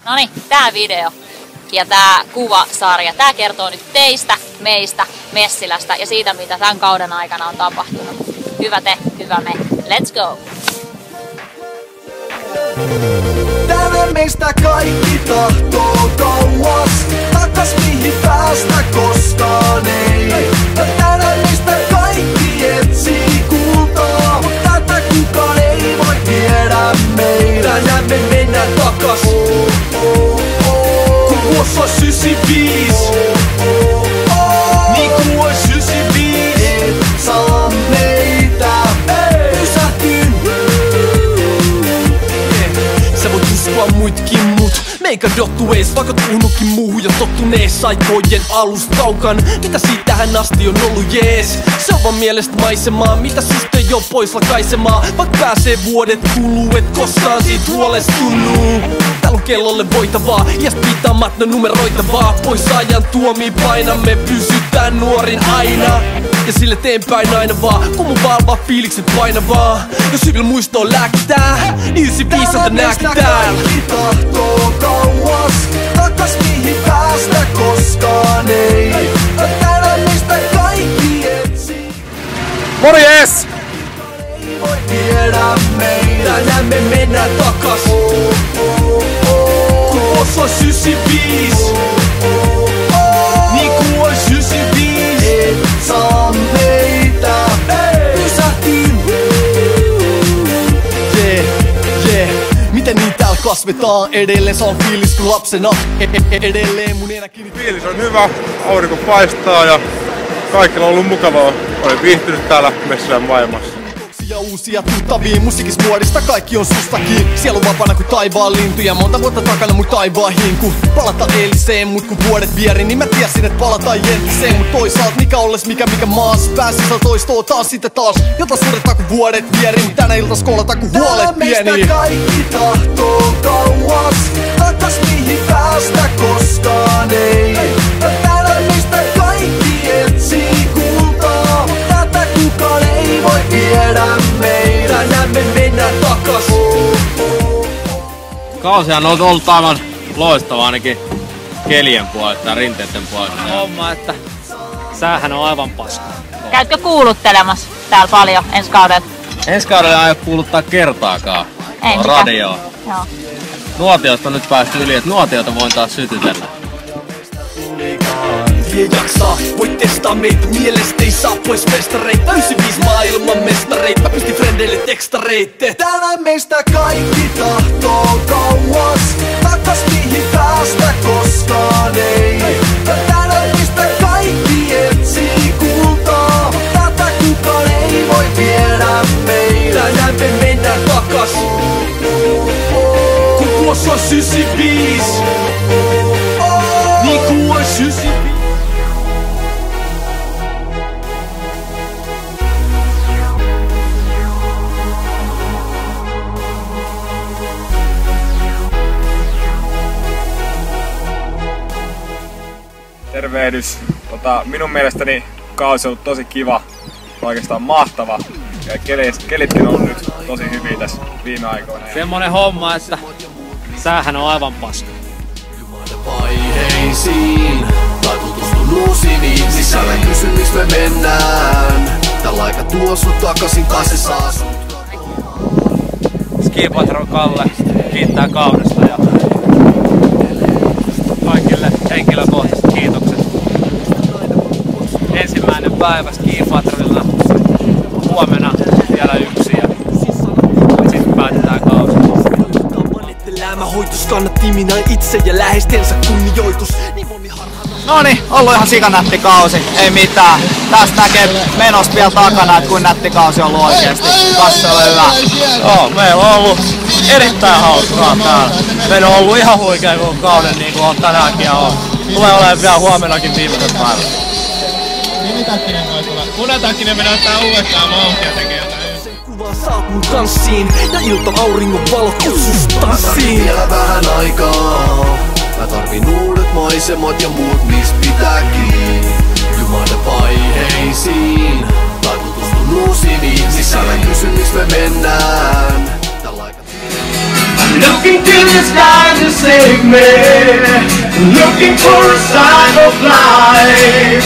Noniin, tää video ja tää kuvasarja, tää kertoo nyt teistä, meistä, Messilästä ja siitä, mitä tämän kauden aikana on tapahtunut. Hyvä te, hyvä me. Let's go! Täällä meistä kaikki tahtoo kauas, takas mihin päästä koskaan ei. Ja täällä meistä kaikki etsii kultaa, mut tätä kukaan ei voi viedä meitä. Tänään me mennään takas, kun vuosi on 95. Niin kuin ois 95, et saa meitä pysähtyyn. Sä voit uskoa muitkin mut meikä dottu ees, vaikka tuhnutkin muuhun ja tottunees aikojen alusta kaukan. Mitä siitä tähän asti on ollut jees? Se on vaan mielestä maisemaa, mitä syystä ei oo pois lakaisemaa. Vaikka pääsee vuodet kuluu, et koskaan siitä huolestunuu. Täällä on kellolle voitavaa, iästä pitämättä numeroitavaa. Pois ajan tuomii painamme, pysytään nuorin aina. Ja sille teenpäin aina vaan, kun mun valvaa fiilikset painavaa. Jos hyvillä muistoon lääkitää, niin 95 on nääkitää. Kaikki tahtoo kauas, takas mihin päästä koskaan ei. Ja täällä mistä kaikki etsii. Morjes! Ei voi viedä meitä, tänään me mennään takas. Kun vuosi ois 95. Niin kuin ois 95. Et saa meitä pysähtyyn. Miten niin täällä kasvetaan? Edelleen saan fiilis kun lapsena. Edelleen mun enäkin. Fiilis on hyvä, aurinko paistaa ja kaikilla on ollut mukavaa. Olen viihtynyt täällä Messilän maailmassa. Ja uusia tuttavia musiikis muodista, kaikki on sustakin. Sielu vapaana kuin taivaan lintuja, monta vuotta takana mun taivaan hinku. Palata eiliseen, mut kun vuodet vieri, niin mä tiesin et palataan jentiseen. Mut toisaalta mikä olles mikä maas, pään sisällä toistoo taas sitten taas. Jota suurettaa kun vuodet vieri, mut tänä ilta skoolata kun huolet pieni. Täällä meistä kaikki tahtoo kauas, takas mihin päästä koskaan ei. Ja täällä meistä kaikki etsii kultaa, mut tätä kukaan ei voi viedä meitä. Tänään me mennään takas. Kausihan on ollut aivan loistava ainakin kelien puolesta ja rinteiden puolesta. Homma, että säähän on aivan paska. Käytkö kuuluttelemassa täällä paljon ensi kaudella? Ensi kaudella ei aio kuuluttaa kertaakaan radioon. Joo. Nuotiosta on nyt päästy yli, että nuotiota voin taas sytytellä. Vie jaksaa, voit testaa meitä, mielestä ei saa pois festareita. 95 maailman mestareita, mä pistin frendeille tekstareitte. Täällä meistä kaikki tahtoo kauas, takas mihin päästä koskaan ei. Ja täällä meistä kaikki etsii kultaa, mut tätä kukaan ei voi viedä meitä. Tänään me mennään takas, kun vuosi on 95. Niin kuin ois 95. Tervehdys. Minun mielestäni kausi on ollut tosi kiva, oikeastaan mahtava. Ja kelitkin on nyt tosi hyviä tässä viime aikoina. Semmonen homma, että säähän on aivan paska. Vaiheisiin, tai tutustun uusiin ihmisiin. Kysy miks me mennään, tällä aika tuo sut takaisin kasissa asut. Ski Patron Kalle kiittää kaudesta ja kaikille henkilökohtaiset kiitokset. Ensimmäinen päivä Ski Patronilla, huomenna vielä yksi ja sitten päätetään kausi. Elämähoitus kannatti minä itse ja läheistensä kunnioitus. Noniin, ollut ihan sikanätti kausi, ei mitään. Tästä näkee menosta vielä takana, että kuin nätti kausi on ollut oikeesti. Kassi on hyvä. Joo, meillä on ollut erittäin hauskaa täällä. Meillä on ollut ihan huikea koko kauden niin kuin on tänäänkin ja on. Tulee olemaan vielä huomennakin viimeiset päivät. Punatakkinen me näyttää uudestaan mauhtia tekee jotain. Kuvaa saat mun kanssiin ja ilta auringon valot kutsus tanssiin. Vielä vähän aikaa. Mä tarvin uudet maisemat ja muut mis pitääkin. Jumada vaiheisiin, tai tutustun uusiin ihmisiin. Älä kysy miks me mennään. Tällä aika Looking to the sky to save me, looking for a sign of life,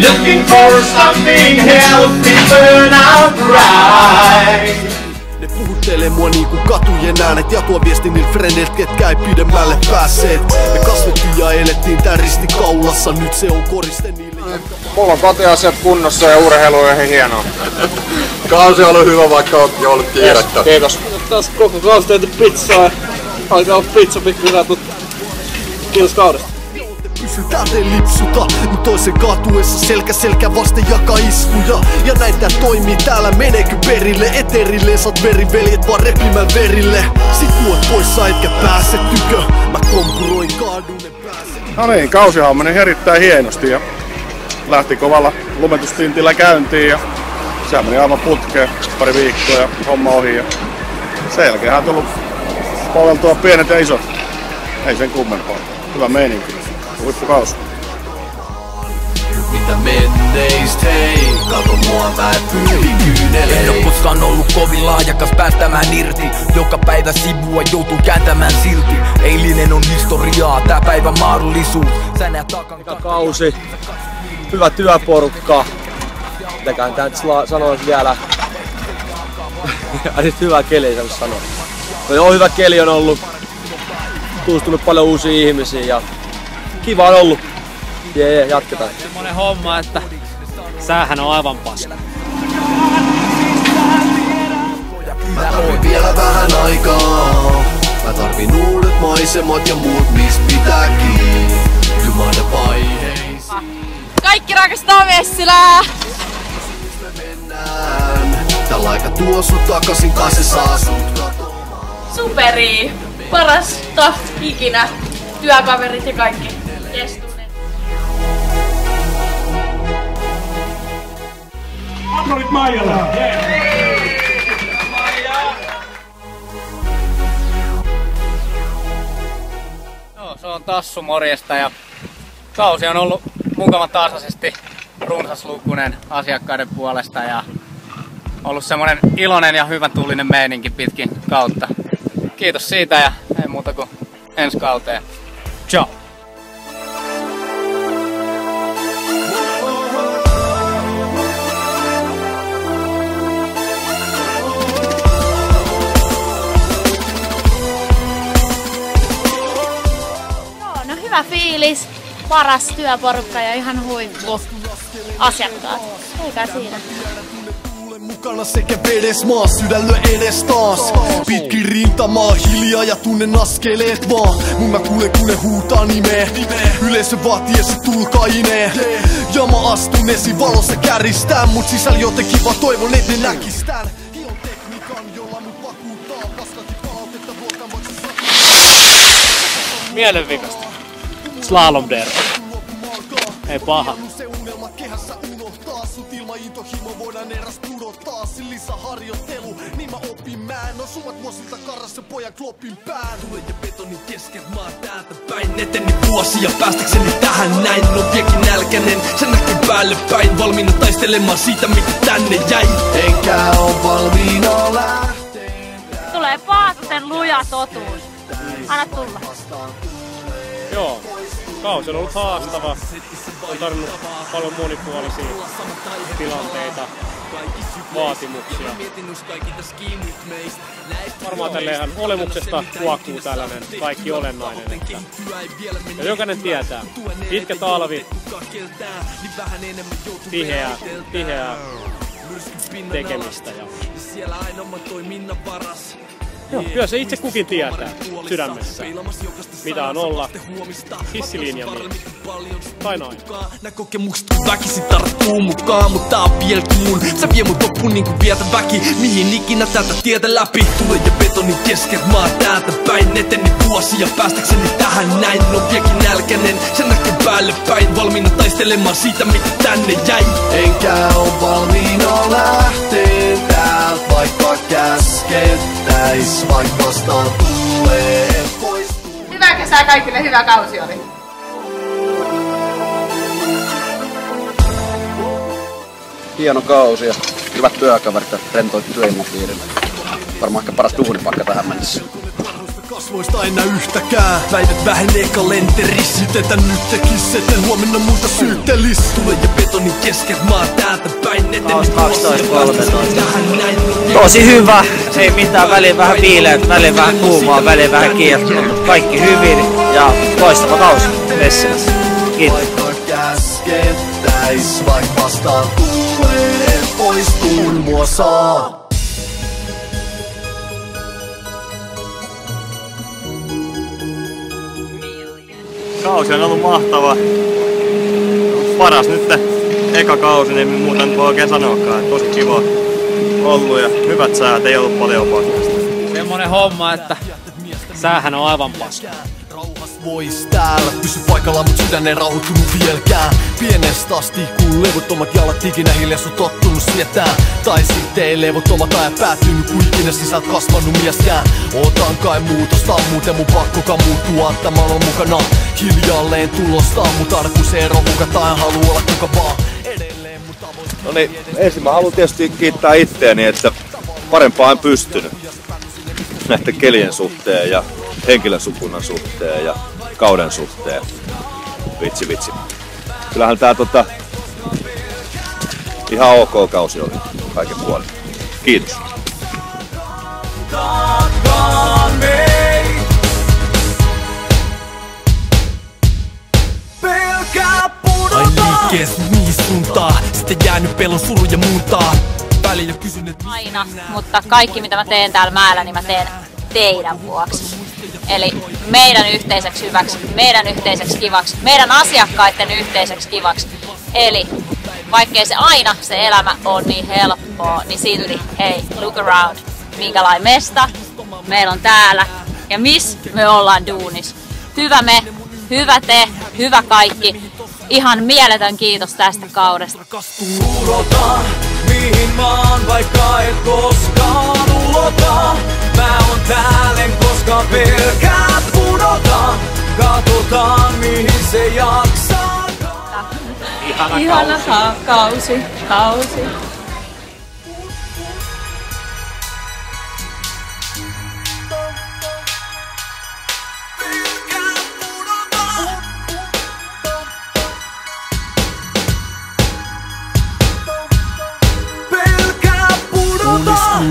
looking for something healthy, burn out right. Ne puhuttelee mua niinku katujen äänet ja tuo viesti niil frendeiltä, ketkä ei pidemmälle päässeet. Me kasvettiin ja elettiin tää risti kaulassa, nyt se on koriste niille. Mulla on kotiasiat kunnossa ja urheilu on ihan hienoa. Kausi on ollut hyvä, vaikka oot jo ollut kiirettä. Kiitos. Taas koko kausi tehty pizzaa ja alkaa olla pizza pikkuhiljaa tuttu. Kiitos kaudesta. Pysy täältä ei lipsuta, mut toisen katuessa selkä vasten jakaa iskuja. Ja näin tää toimii täällä, meneekö perille? Eterilleen saat veriveljet vaan repimään verille. Sit muot poissa etkä pääse tykö, mä kompuroin kaadun en pääse. No niin, kausihan meni erittäin hienosti ja lähti kovalla lumetustintillä käyntiin ja sehän meni aivan putkeen pari viikkoa ja homma ohi ja sen jälkeen on tullut palveltua pienet ja isot. Ei sen kummempaa. Hyvä meininki. Huippukausi. Mitä menneist, hei, kato mua mä pyyhin kyynelein. En oo koskaan ollut kovin lahjakas päästämään irti. Joka päivä sivua joutuu kääntämään silti. Eilinen on historiaa, tää päivä mahdollisuus. Sä näet takan kausi. Hyvä työporukka. Mitäkään tää nyt sanois vielä. Ja sit hyvä keli sen sanoo. No joo, hyvä keli on ollut. Tutustunut paljon uusia ihmisiä ja kiva on ollut. Jee, jatketaan. Semmonen homma, että säähän on aivan paska. Mä tarvin vielä vähän aikaa. Mä tarvin uudet maisemat ja muut mis pitää kiinni. Jumada vaiheisiin. Kaikki rakastaa Messilää! Tällä aika tuo sut takasin, kai se saa sut katomaan. Superi! Parasta ikinä. Työkaverit ja kaikki. Kestuneet. Aplodit Maijalla! Joo, se on Tassu, morjesta ja kausi on ollut mukavan tasaisesti runsaslukuinen asiakkaiden puolesta ja ollut semmonen iloinen ja hyvän tuulinen meininki pitkin kautta. Kiitos siitä ja ei muuta kuin ensi kauteen. Ciao! No hyvä fiilis, paras työporukka ja ihan huippu asiakkaat. Eikä siinä. Mukana sekä vedes maa, sydän lyö edes taas. Pitkin rintamaa, hiljaa ja tunnen askeleet vaan. Mun mä kuulen kun ne huutaa nimeä. Yleisö vaatii se tulkainee. Ja mä astun esiin valossa käristään. Mut sisällä jotenkin vaan toivon et ne näkistään. Hion tekniikan jolla mut vakuuttaa. Vastakin palautetta vuotaan vaikka Mielenvikasta. Slalom der. Ei paha. Sut ilman intohimo voidaan eräs pudottaa. Sin lisäharjoittelu, niin mä opin mä en oo summat vuosilta karras se pojan kloppin pään. Tulee ja betonin kesket maa täältä päin. Eteni vuosia päästäkseni tähän näin. On viekin nälkänen, se näkyy päälle päin. Valmiina taistelemaan siitä mitä tänne jäi. Enkä oo valmiina lähteen. Tulee Paatuten luja totuus. Anna tulla. Joo, kausi on ollut haastava. On tarvinnut paljon monipuolisia tilanteita, vaatimuksia. Varmaan tälleen olemuksesta huokuu tällainen kaikki olennainen. Että ja jokainen tietää, pitkä talvi, tiheää tekemistä. Joo, kyllä se itse kukin tietää sydämessä, mitä on olla hissilinjamies tai nainen. Nää kokemukset kun väkisin tarttuu mukaan, mut tää on vielä kuun. Sä vie mut loppuun niinku vietä väki, mihin ikinä täältä tietä läpi. Tulee ja betonin kesket maa täältä päin. Eteni vuosia päästäkseni tähän näin. On viekin nälkänen, se näkyy päälle päin. Valmiina taistelemaan siitä mitä tänne jäi. Enkä oo valmiina lähteen täältä vaikka käskettäis. Vaik vastaan tulee poistuu. Hyvää kesää kaikille, hyvä kausi oli. Hieno kausi ja hyvät työkaverit ja rentoit työilmapiirillä. Varmaan ehkä paras duunipaikka tähän mennessä. Kasvoista enää yhtäkään. Päivät vähenee kalenterissa. Sitetä nyt tekis, etten huomenna muuta syyttelis. Tule ja betonin kesket maan täältä päin. Taas 12-13. Tosi hyvä. Ei mitään, väliin vähän viileät, väliin vähän kuumaa, väliin vähän kiehtoa. Kaikki hyvin ja loistava kausi Messilässä. Kiitos. Käskettäis, vaik vastaan tulee, poistuun mua saa. Kausi on ollut mahtava. Paras nyt eka kausi, niin muuta nyt voi oikein sanoakaan. Tosi kiva ollut ja hyvät säät, ei ollut paljon pakkasta. Semmonen homma, että säähän on aivan paska. Rauhas vois täällä, pysy paikallaan, mut sydän ei rauhoittunut vieläkään. Pienestä asti, kun levottomat jalat ikinä hiljaisuus tottunut sietää. Tai sitten ei levottomat ajan päättynyt, kun ikinä sisältä kasvanut mieskään. Ootan kai muutosta, muuten mun pakkokaan muuttua, että mä oon mukana hiljalleen tulosta. Mut aina kun se ero hukataan, en halua olla kuka vaan edelleen mun tavoin. No niin, ensin mä haluan tietysti kiittää itteeni, että parempaa en pystynyt näiden kelien suhteen ja henkilösukunnan suhteen ja kauden suhteen. Vitsi. Kyllähän tää ihan ok kausi oli kaiken puolin. Kiitos. Ai liikkees mihin suuntaan, sitten jäänyt pelon suru ja muuntaa. Välillä kysyn, et aina, mutta kaikki mitä mä teen täällä mäellä, niin mä teen teidän vuoksi. Eli meidän yhteiseksi hyväksi, meidän yhteiseksi kivaksi, meidän asiakkaiden yhteiseksi kivaksi. Eli vaikkei se aina se elämä on niin helppoa, niin silti hei, look around. Minkälainen mesta meillä on täällä ja missä me ollaan duunis. Hyvä me, hyvä te, hyvä kaikki. Ihan mieletön kiitos tästä kaudesta. Ulotan, mihin maan, vaikka et koskaan ulota. Mä oon täällä, en koskaan pelkää pudota. Katsotaan, mihin se jaksaa. Ihana kausi.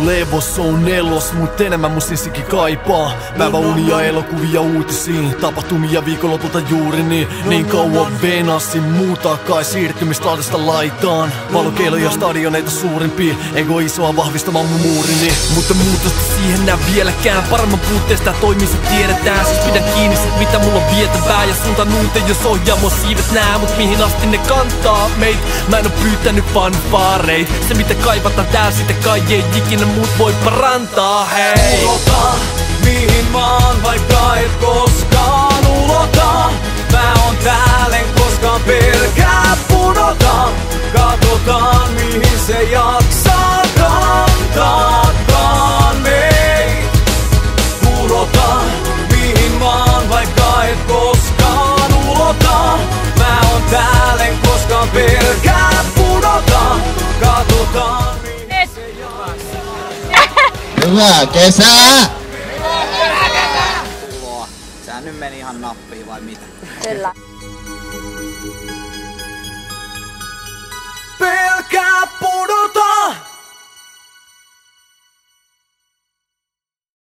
Levos on nelos, mut enemmän mun sisikin kaipaa. Päivä unia, elokuvia, uutisia, tapahtumia viikonlopulta juuri niin kauan venasin muuta kai siirtymistä laidasta laitaan. Valokeiloja stadioneita suurimpia, ego isoa vahvistamaan mun muurini. Mutta muutosta siihen nää vieläkään, paremman puutteesta toimii se tiedetään. Siis pidän kiinni sit mitä mulla on vietävää ja suuntaan uuteen jos ohjaamo siivet nää. Mut mihin asti ne kantaa meit, mä en oo pyytänyt fanfaareit. Se mitä kaivataan täällä sitten kai ei ikinä muut voi parantaa, hei. Ulotan, mihin maan, vaikka et koskaan ulota. Mä oon täällä, en koskaan pelkää pudota. Katsotaan, mihin se jaksaa kantaakaan meit. Ulotan, mihin maan, vaikka et koskaan ulota. Mä oon täällä, en koskaan pelkää pudota. Katsotaan, mihin se jaksaa. Hyvää kesää! Sä nyt meni ihan nappiin vai mitä? Kyllä. Pelkää pudota.